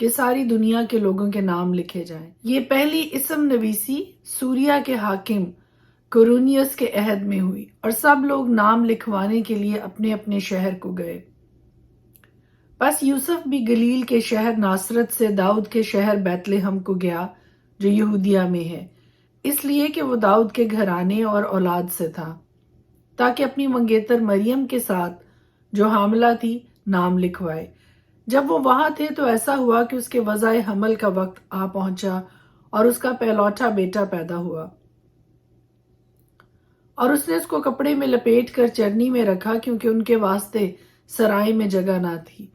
کہ ساری دنیا کے لوگوں کے نام لکھے جائیں۔ یہ پہلی اسم نویسی سوریا کے حاکم قرونیوس کے عہد میں ہوئی اور سب لوگ نام لکھوانے کے لیے اپنے اپنے شہر کو گئے۔ پس یوسف بھی گلیل کے شہر ناصرت سے داؤد کے شہر بیت لحم کو گیا جو یہودیہ میں ہے، اس لیے کہ وہ داؤد کے گھرانے اور اولاد سے تھا، تاکہ اپنی منگیتر مریم کے ساتھ جو حاملہ تھی نام لکھوائے۔ جب وہ وہاں تھے تو ایسا ہوا کہ اس کے وضع حمل کا وقت آ پہنچا اور اس کا پہلوٹا بیٹا پیدا ہوا، اور اس نے اس کو کپڑے میں لپیٹ کر چرنی میں رکھا کیونکہ ان کے واسطے سرائے میں جگہ نہ تھی۔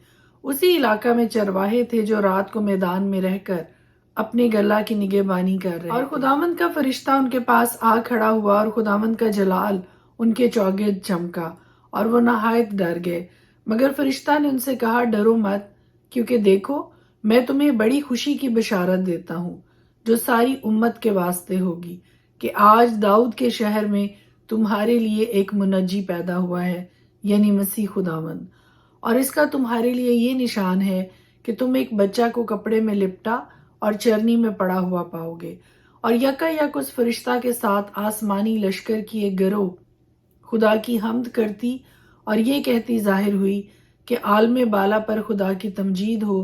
اسی علاقہ میں چرواہے تھے جو رات کو میدان میں رہ کر اپنے گلہ کی نگہبانی کر رہے اور خداوند کا فرشتہ ان کے پاس آ کھڑا ہوا اور خداوند کا جلال ان کے چوگرد چمکا اور وہ نہایت ڈر گئے۔ مگر فرشتہ نے ان سے کہا، ڈرو مت، کیونکہ دیکھو میں تمہیں بڑی خوشی کی بشارت دیتا ہوں جو ساری امت کے واسطے ہوگی، کہ آج داؤد کے شہر میں تمہارے لیے ایک منجی پیدا ہوا ہے، یعنی مسیح خداوند۔ اور اس کا تمہارے لیے یہ نشان ہے کہ تم ایک بچہ کو کپڑے میں لپٹا اور چرنی میں پڑا ہوا پاؤ گے۔ اور یکا یک اس فرشتہ کے ساتھ آسمانی لشکر کی ایک گروہ خدا کی حمد کرتی اور یہ کہتی ظاہر ہوئی کہ عالم بالا پر خدا کی تمجید ہو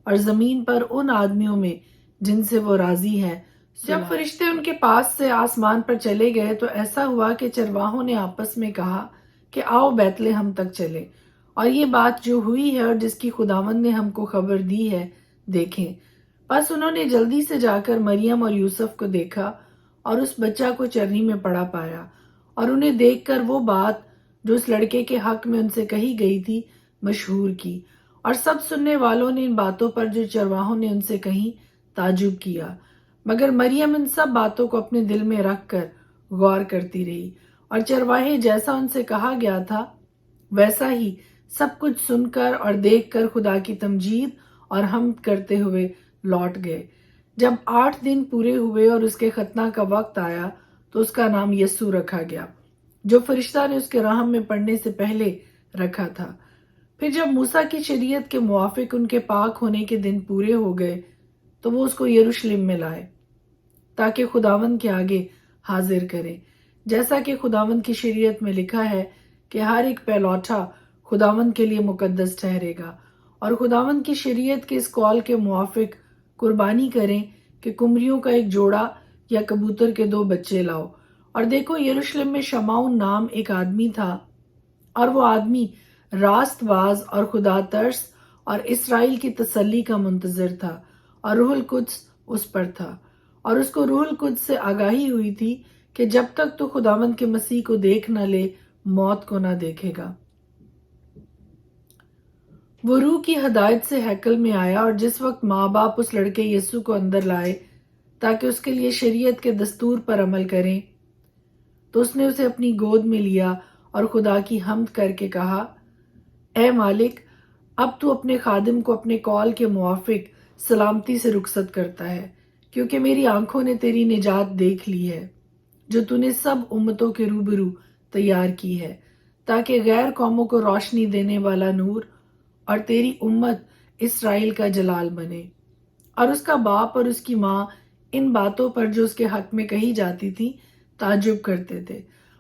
اور زمین پر ان آدمیوں میں جن سے وہ راضی ہے۔ جب فرشتے ان کے پاس سے آسمان پر چلے گئے تو ایسا ہوا کہ چرواہوں نے آپس میں کہا کہ آؤ بیت لحم تک چلے اور یہ بات جو ہوئی ہے اور جس کی خداوند نے ہم کو خبر دی ہے دیکھیں۔ پس انہوں نے جلدی سے جا کر مریم اور یوسف کو دیکھا اور اس بچہ کو چرنی میں پڑا پایا، اور انہیں دیکھ کر وہ بات جو اس لڑکے کے حق میں ان سے کہی گئی تھی مشہور کی، اور سب سننے والوں نے ان باتوں پر جو چرواہوں نے ان سے کہیں تعجب کیا۔ مگر مریم ان سب باتوں کو اپنے دل میں رکھ کر غور کرتی رہی، اور چرواہے جیسا ان سے کہا گیا تھا ویسا ہی سب کچھ سن کر اور دیکھ کر خدا کی تمجید اور حمد کرتے ہوئے لوٹ گئے۔ جب 8 دن پورے ہوئے اور اس کے ختنہ کا وقت آیا تو اس کا نام یسوع رکھا گیا، جو فرشتہ نے اس کے رحم میں پڑنے سے پہلے رکھا تھا۔ پھر جب موسیٰ کی شریعت کے موافق ان کے پاک ہونے کے دن پورے ہو گئے تو وہ اس کو یروشلم میں لائے تاکہ خداوند کے آگے حاضر کرے، جیسا کہ خداوند کی شریعت میں لکھا ہے کہ ہر ایک پہلوٹا خداوند کے لیے مقدس ٹھہرے گا، اور خداوند کی شریعت کے اس قول کے موافق قربانی کریں کہ کمریوں کا ایک جوڑا یا کبوتر کے 2 بچے لاؤ۔ اور دیکھو یروشلم میں شمعون نام ایک آدمی تھا، اور وہ آدمی راست باز اور خدا ترس اور اسرائیل کی تسلی کا منتظر تھا، اور روح القدس اس پر تھا، اور اس کو روح القدس سے آگاہی ہوئی تھی کہ جب تک تو خداوند کے مسیح کو دیکھ نہ لے موت کو نہ دیکھے گا۔ وہ روح کی ہدایت سے ہیکل میں آیا، اور جس وقت ماں باپ اس لڑکے یسوع کو اندر لائے تاکہ اس کے لیے شریعت کے دستور پر عمل کریں تو اس نے اسے اپنی گود میں لیا اور خدا کی حمد کر کے کہا، اے مالک، اب تو اپنے خادم کو اپنے قول کے موافق سلامتی سے رخصت کرتا ہے، کیونکہ میری آنکھوں نے تیری نجات دیکھ لی ہے جو تو نے سب امتوں کے روبرو تیار کی ہے، تاکہ غیر قوموں کو روشنی دینے والا نور اور تیری امت اسرائیل کا جلال بنے۔ اور اس کا باپ اور اس کی ماں ان باتوں پر جو اس کے حق میں کہی جاتی تھی تعجب کرتے تھے۔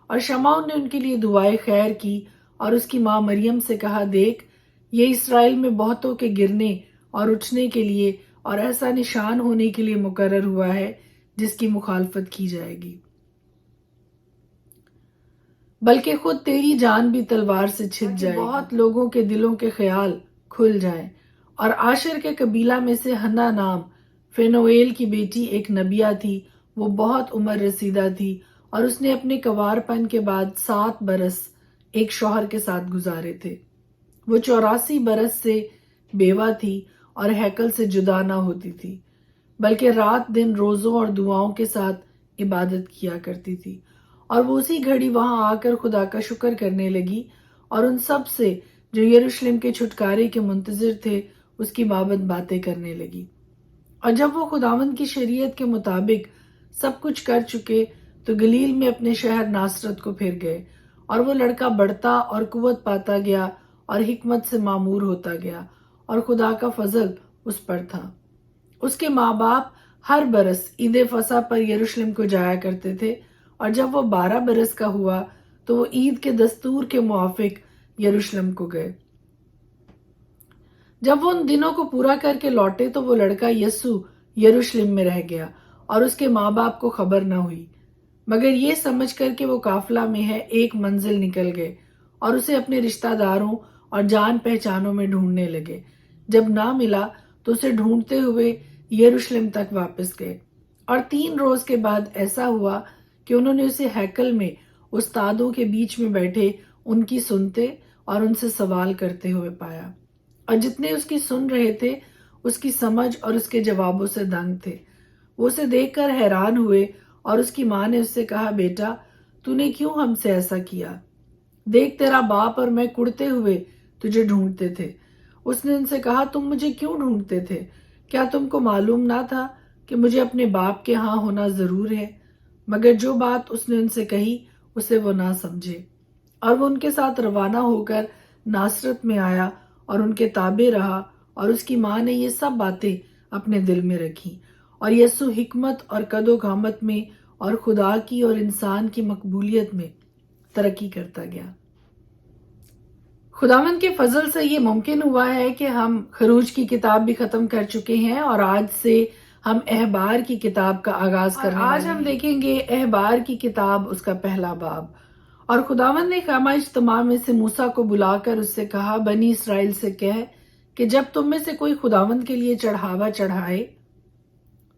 اور شمعون نے ان کے لیے دعائے خیر کی، اور اس کی ماں مریم سے کہا، دیکھ یہ اسرائیل میں بہتوں کے گرنے اور اٹھنے کے لیے اور ایسا نشان ہونے کے لیے مقرر ہوا ہے جس کی مخالفت کی جائے گی، بلکہ خود تیری جان بھی تلوار سے چھن جائے، بہت لوگوں کے دلوں کے خیال کھل جائیں۔ اور عاشر کے قبیلہ میں سے حنا نام فنویل کی بیٹی ایک نبیہ تھی، وہ بہت عمر رسیدہ تھی، اور اس نے اپنے کنوار پن کے بعد 7 برس ایک شوہر کے ساتھ گزارے تھے۔ وہ 84 برس سے بیوہ تھی اور ہیکل سے جدا نہ ہوتی تھی، بلکہ رات دن روزوں اور دعاؤں کے ساتھ عبادت کیا کرتی تھی۔ اور وہ اسی گھڑی وہاں آ کر خدا کا شکر کرنے لگی اور ان سب سے جو یروشلم کے چھٹکارے کے منتظر تھے اس کی بابت باتیں کرنے لگی۔ اور جب وہ خداوند کی شریعت کے مطابق سب کچھ کر چکے تو گلیل میں اپنے شہر ناصرت کو پھر گئے، اور وہ لڑکا بڑھتا اور قوت پاتا گیا اور حکمت سے معمور ہوتا گیا، اور خدا کا فضل اس پر تھا۔ اس کے ماں باپ ہر برس عید فصح پر یروشلم کو جایا کرتے تھے، اور جب وہ 12 برس کا ہوا تو وہ عید کے دستور کے موافق یروشلم کو گئے۔ جب وہ ان دنوں کو پورا کر کے لوٹے تو وہ لڑکا یسوع یروشلم میں رہ گیا اور اس کے ماں باپ کو خبر نہ ہوئی، مگر یہ سمجھ کر کہ وہ قافلہ میں ہے ایک منزل نکل گئے اور اسے اپنے رشتہ داروں اور جان پہچانوں میں ڈھونڈنے لگے۔ جب نہ ملا تو اسے ڈھونڈتے ہوئے یروشلم تک واپس گئے، اور 3 روز کے بعد ایسا ہوا کہ انہوں نے اسے ہیکل میں استادوں کے بیچ میں بیٹھے ان کی سنتے اور ان سے سوال کرتے ہوئے پایا، اور جتنے اس کی سن رہے تھے اس کی سمجھ اور اس کے جوابوں سے دنگ تھے۔ وہ اسے دیکھ کر حیران ہوئے، اور اس کی ماں نے اس سے کہا، بیٹا تو نے کیوں ہم سے ایسا کیا؟ دیکھ تیرا باپ اور میں کڑتے ہوئے تجھے ڈھونڈتے تھے۔ اس نے ان سے کہا، تم مجھے کیوں ڈھونڈتے تھے؟ کیا تم کو معلوم نہ تھا کہ مجھے اپنے باپ کے ہاں ہونا ضرور ہے؟ مگر جو بات اس نے ان سے کہی اسے وہ نہ سمجھے، اور وہ ان کے ساتھ روانہ ہو کر ناصرت میں آیا اور ان کے تابع رہا، اور اس کی ماں نے یہ سب باتیں اپنے دل میں رکھی، اور یسوع حکمت اور قد و قامت میں اور خدا کی اور انسان کی مقبولیت میں ترقی کرتا گیا۔ خداوند کے فضل سے یہ ممکن ہوا ہے کہ ہم خروج کی کتاب بھی ختم کر چکے ہیں، اور آج سے ہم احبار کی کتاب کا آغاز کرنے والے ہیں۔ آج ہم دیکھیں گے احبار کی کتاب، اس کا پہلا باب۔ اور خداوند نے خیمہ اجتماع میں سے موسیٰ کو بلا کر اس سے کہا، بنی اسرائیل سے کہہ کہ جب تم میں سے کوئی خداوند کے لیے چڑھاوا چڑھائے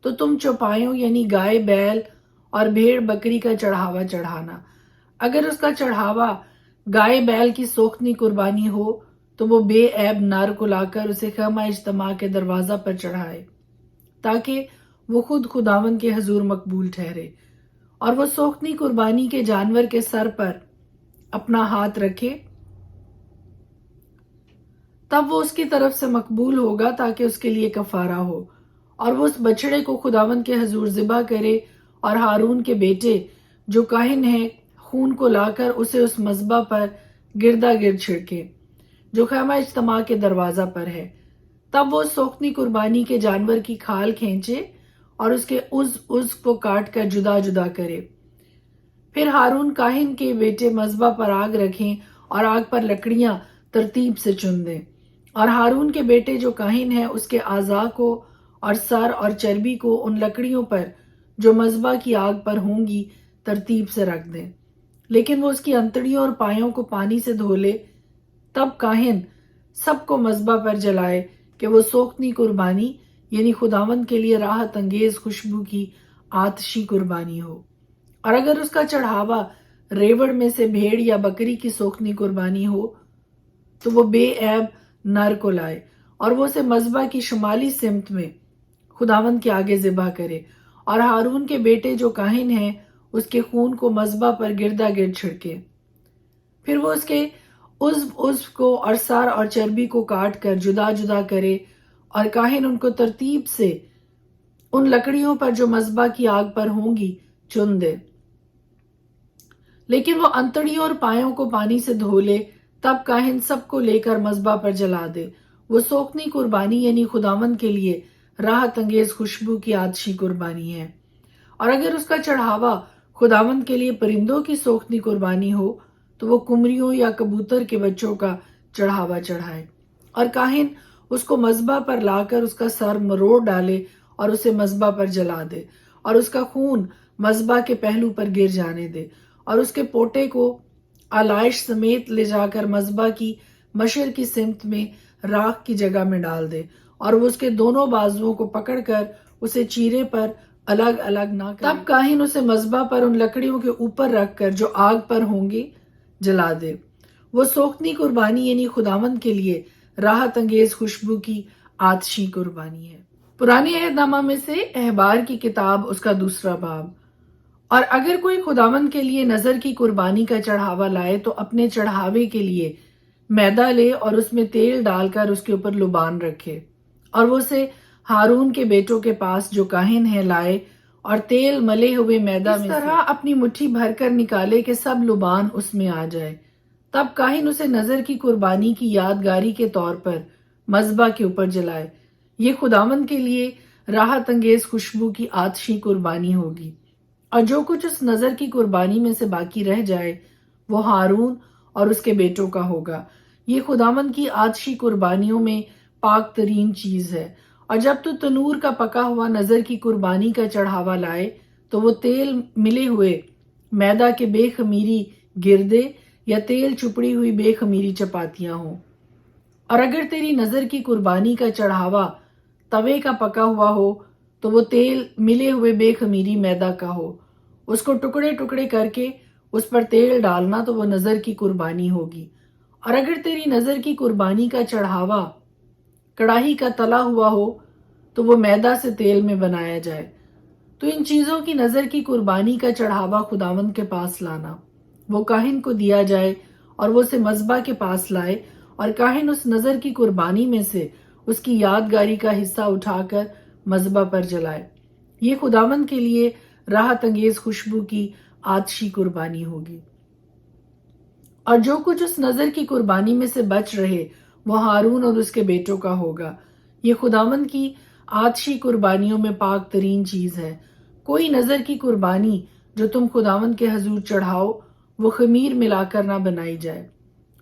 تو تم چوپایوں یعنی گائے بیل اور بھیڑ بکری کا چڑھاوا چڑھانا۔ اگر اس کا چڑھاوا گائے بیل کی سوختنی قربانی ہو تو وہ بے عیب نر کو لا کر اسے خیمہ اجتماع کے دروازہ پر چڑھائے، تاکہ وہ خود خداوند کے حضور مقبول ٹھہرے، اور وہ سوختنی قربانی کے جانور کے سر پر اپنا ہاتھ رکھے، تب وہ اس کی طرف سے مقبول ہوگا تاکہ اس کے لیے کفارہ ہو، اور وہ اس بچڑے کو خداوند کے حضور ذبح کرے، اور ہارون کے بیٹے جو کاہن ہیں خون کو لا کر اسے اس مذبح پر گردا گرد چھڑکے جو خیمہ اجتماع کے دروازہ پر ہے۔ تب وہ سوختنی قربانی کے جانور کی کھال کھینچے اور اس کے عضو کو کاٹ کر جدا جدا کرے۔ پھر ہارون کاہن کے بیٹے مذبح پر آگ رکھیں اور آگ پر لکڑیاں ترتیب سے چن دیں، اور ہارون کے بیٹے جو کاہن ہیں اس کے اعضاء کو اور سر اور چربی کو ان لکڑیوں پر جو مذبح کی آگ پر ہوں گی ترتیب سے رکھ دیں، لیکن وہ اس کی انتڑیوں اور پایوں کو پانی سے دھو لے۔ تب کاہن سب کو مذبح پر جلائے کہ وہ سوختنی قربانی یعنی خداوند کے لیے راحت انگیز خوشبو کی آتشی قربانی ہو۔ اور اگر اس کا چڑھاوا ریوڑ میں سے بھیڑ یا بکری کی سوختنی قربانی ہو تو وہ بے عیب نر کو لائے، اور وہ اسے مذبح کی شمالی سمت میں خداوند کے آگے ذبح کرے، اور ہارون کے بیٹے جو کاہن ہیں اس کے خون کو مذبح پر گردا گرد چھڑکے۔ پھر وہ اس کے عضو کو اور سر اور چربی کو کاٹ کر جدا جدا کرے، اور کاہن ان کو ترتیب سے ان لکڑیوں پر جو مذبح کی آگ پر ہوں گی چن دے، لیکن وہ انتڑیوں اور پایوں کو پانی سے دھو لے۔ تب کاہن سب کو لے کر مذبح پر جلا دے، وہ سوختنی قربانی یعنی خداوند کے لیے راحت انگیز خوشبو کی آتشی قربانی ہے۔ اور اگر اس کا چڑھاوا خداوند کے لیے پرندوں کی سوختنی قربانی ہو تو وہ کمریوں یا کبوتر کے بچوں کا چڑھاوا چڑھائے، اور کاہن اس کو مذبح پر لا کر اس کا سر مروڑ ڈالے اور اسے مذبح پر جلا دے، اور اس کا خون مذبح کے پہلو پر گر جانے دے، اور اس کے پوٹے کو آلائش سمیت لے جا کر مذبح کی مشرق کی سمت میں راکھ کی جگہ میں ڈال دے، اور وہ اس کے دونوں بازوؤں کو پکڑ کر اسے چیرے پر الگ الگ نہ کرے۔ تب کاہن اسے مذبح پر ان لکڑیوں کے اوپر رکھ کر جو آگ پر ہوں گی جلا دے، وہ سوختنی قربانی یعنی خداوند کے لیے راحت انگیز خوشبو کی آتشی قربانی ہے۔ پرانے عہد نامہ میں سے احبار کی کتاب، اس کا دوسرا باب۔ اور اگر کوئی خداوند کے لیے نذر کی قربانی کا چڑھاوا لائے تو اپنے چڑھاوے کے لیے میدا لے اور اس میں تیل ڈال کر اس کے اوپر لبان رکھے، اور وہ اسے ہارون کے بیٹوں کے پاس جو کاہن ہیں لائے، اور تیل ملے ہوئے میدا میں اس طرح اپنی مٹھی بھر کر نکالے کہ سب لبان اس میں آ جائے۔ تب کاہن اسے نذر کی قربانی کی یادگاری کے طور پر مذبح کے اوپر جلائے، یہ خداوند کے لیے راحت انگیز خوشبو کی آتشی قربانی ہوگی، اور جو کچھ اس نظر کی قربانی میں سے باقی رہ جائے وہ ہارون اور اس کے بیٹوں کا ہوگا۔ یہ خداوند کی آتشی قربانیوں میں پاک ترین چیز ہے۔ اور جب تو تنور کا پکا ہوا نظر کی قربانی کا چڑھاوا لائے تو وہ تیل ملے ہوئے میدا کے بے خمیری گردے یا تیل چپڑی ہوئی بے خمیری چپاتیاں ہوں۔ اور اگر تیری نظر کی قربانی کا چڑھاوا توے کا پکا ہوا ہو تو وہ تیل ملے ہوئے بے خمیری میدا کا ہو، اس کو ٹکڑے ٹکڑے کر کے اس پر تیل ڈالنا تو وہ نظر کی قربانی ہوگی۔ اور اگر تیری نظر کی قربانی کا چڑھاوا کڑاہی کا تلا ہوا ہو تو وہ میدا سے تیل میں بنایا جائے۔ تو ان چیزوں کی نظر کی قربانی کا چڑھاوا خداوند کے پاس لانا، وہ کاہن کو دیا جائے اور وہ اسے مذبح کے پاس لائے، اور کاہن اس نظر کی قربانی میں سے اس کی یادگاری کا حصہ اٹھا کر مذبح پر جلائے۔ یہ خداوند کے لیے راحت انگیز خوشبو کی آتشی قربانی ہوگی۔ اور جو کچھ اس نظر کی قربانی میں سے بچ رہے وہ ہارون اور اس کے بیٹوں کا ہوگا۔ یہ خداوند کی آتشی قربانیوں میں پاک ترین چیز ہے۔ کوئی نظر کی قربانی جو تم خداوند کے حضور چڑھاؤ وہ خمیر ملا کر نہ بنائی جائے۔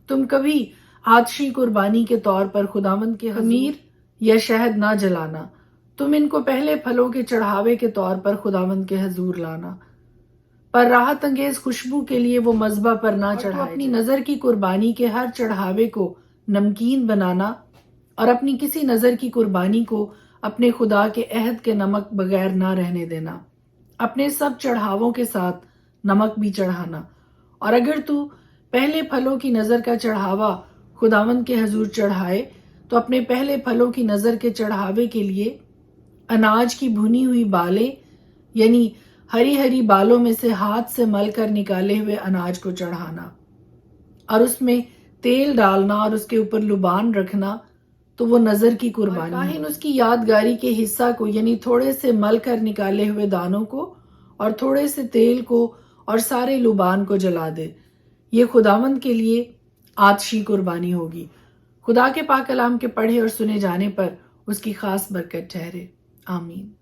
تم کبھی آتشی قربانی کے طور پر خداوند کے خمیر یا شہد نہ جلانا، تم ان کو پہلے پھلوں کے چڑھاوے کے طور پر خداوند کے حضور لانا، پر راحت انگیز خوشبو کے لیے وہ مذبح پر نہ چڑھائے۔ اپنی نظر کی قربانی کے ہر چڑھاوے کو نمکین بنانا اور اپنی کسی نظر کی قربانی کو اپنے خدا کے عہد کے نمک بغیر نہ رہنے دینا، اپنے سب چڑھاووں کے ساتھ نمک بھی چڑھانا۔ اور اگر تو پہلے پھلوں کی نظر کا چڑھاوا خداوند کے حضور چڑھائے تو اپنے پہلے پھلوں کی نظر کے چڑھاوے کے لیے اناج کی بھنی ہوئی بالیں، یعنی ہری ہری بالوں میں سے ہاتھ سے مل کر نکالے ہوئے اناج کو چڑھانا، اور اس میں تیل ڈالنا اور اس کے اوپر لبان رکھنا تو وہ نظر کی قربانی۔ کاہن اس کی یادگاری کے حصہ کو، یعنی تھوڑے سے مل کر نکالے ہوئے دانوں کو اور تھوڑے سے تیل کو اور سارے لبان کو جلا دے۔ یہ خداوند کے لیے آتشی قربانی ہوگی۔ خدا کے پاک کلام کے پڑھے اور سنے جانے پر اس کی خاص برکت ٹھہرے۔ آمین۔